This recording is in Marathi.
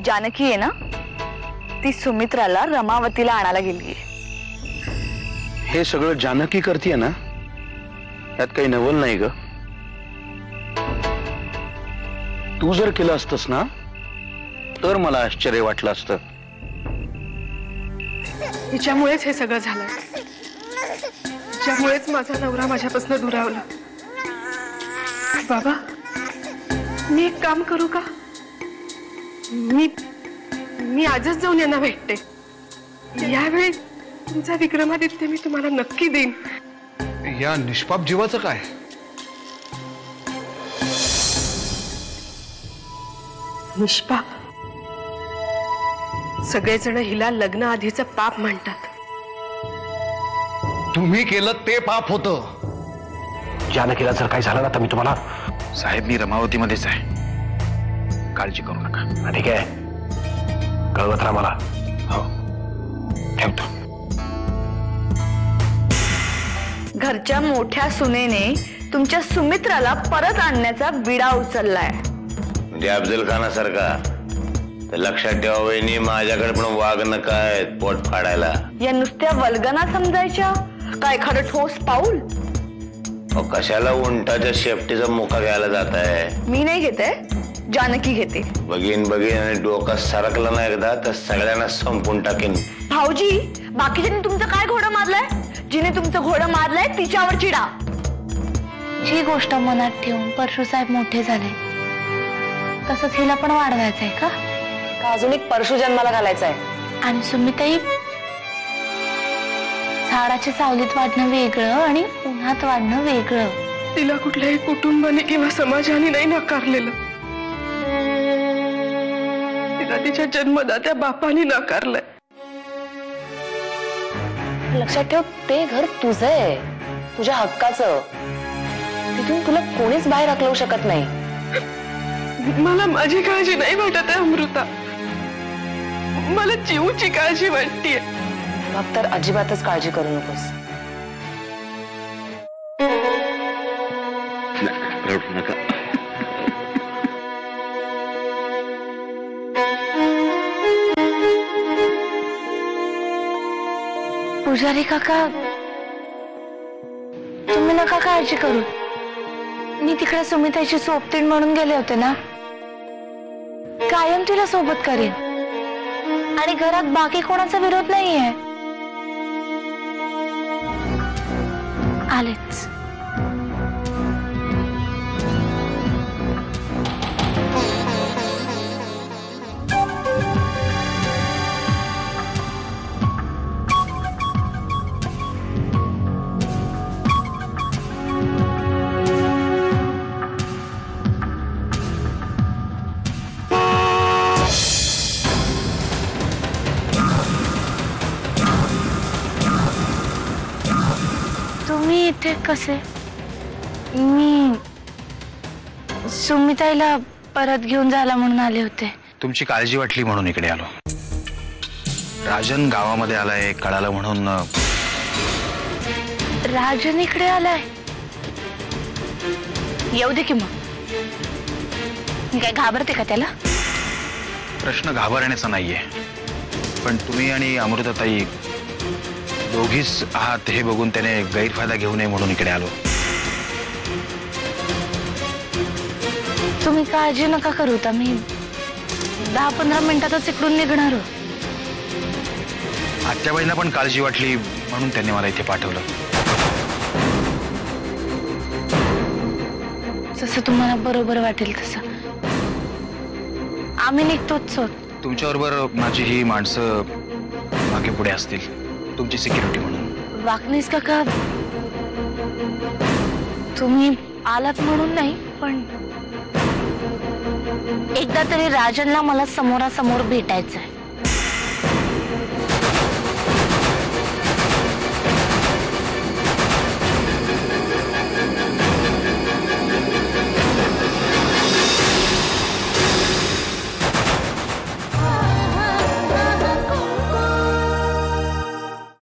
जानकी आहे ना, ती सुमित्राला रमावतीला आणायला गेली. हे सगळं जानकी करतीये ना, यात काही नवल नाही ग. तू जर केलं असतस ना तर मला आश्चर्य वाटलं असतं. हिच्यामुळेच हे सगळं झालं. हिच्यामुळेच माझा नवरा माझ्यापासून दुरावला. बाबा, मी एक काम करू का? मी आजच जाऊन यांना भेटते. यावेळी तुमचा विक्रमादित्य मी तुम्हाला नक्की देईन. या निष्पाप जीवाचं काय? निष्पाप? सगळेजण हिला लग्न आधीचं पाप म्हणतात. तुम्ही केलं ते पाप होतं. जानकीला जर काही झालं ना तर मी तुम्हाला. साहेब, मी रमावतीमध्येच आहे, काळजी करू नका. ठीक आहे, कळवत राहा मला. हो, ठेवतो. घरच्या मोठ्या सुनेने तुमच्या सुमित्राला परत आणण्याचा विडा उचललाय. म्हणजे अफजल खानासारखा. तर लक्षात ठेवा वहिनी, माझ्याकडे पण वाघ नका आहेत पोट फाडायला. या नुसत्या वल्गना समजायच्या का एखादं ठोस पाऊल? कशाला उंटाच्या शेपटीचा मुका घ्यायला जात आहे? मी नाही घेते, जानकी घेते. बघीन बघीन आणि डोकं सरकलं ना एकदा तर सगळ्यांना संपून टाकेन. भाऊजी, बाकीच्यांनी तुमचं काय घोडं मारलंय? जिने तुमचं घोडं मारलंय तिच्यावर चिडा. जी गोष्ट मनात ठेवून परशु साहेब मोठे झाले, तसंच हिला पण वाढवायचंय का? अजून एक परशु जन्माला घालायचा आहे? आणि सुमिताई, झाडाच्या सावलीत वाढणं वेगळं आणि उन्हात वाढणं वेगळं. तिला कुठल्याही कुटुंबाने किंवा समाजाने नाही नकारलेलं. तिला तिच्या जन्मदात्या बापाने नकारलंय. लक्षात ठेव, ते घर तुझं आहे, तुझ्या हक्काचं. तिथून तुला कोणीच बाहेर हकलवू शकत नाही. मला माझी काळजी नाही वाटत आहे अमृता. मला जीवची काळजी वाटतेय. मग तर अजिबातच काळजी करू नकोस. नका. पुजारी काका, तुम्ही नका काळजी करू. मी तिकडे सुमिताची सोबतीण म्हणून गेले होते ना, कायम तिला सोबत करीन. आणि घरात बाकी कोणाचा विरोध नाहीये. आलेच. तुम्ही इथे कसे? मी सुमिताईला परत घेऊन जायला म्हणून आले होते. तुमची काळजी वाटली म्हणून इकडे आलो. राजन गावामध्ये आलाय कळालं म्हणून. राजन इकडे आलाय? येऊ दे की मग. काय घाबरते का त्याला? प्रश्न घाबरण्याचा नाहीये, पण तुम्ही आणि अमृताताई दोघीच आहात हे बघून त्याने गैरफायदा घेऊ नये म्हणून इकडे आलो. तुम्ही काळजी नका करू. मी 10-15 मिनिटातच इकडून निघणार. आत्याबाईंना पण काळजी वाटली म्हणून त्यांनी मला इथे पाठवलं. जसं तुम्हाला बरोबर वाटेल तसं. आम्ही निघतोच. तुमच्याबरोबर माझी ही माणसं मागे पुढे असतील, तुमची सिक्युरिटी म्हणून. वाकनीस काका, तुम्ही आलात म्हणून नाही, पण एकदा तरी राजनला मला समोरासमोर भेटायचंय.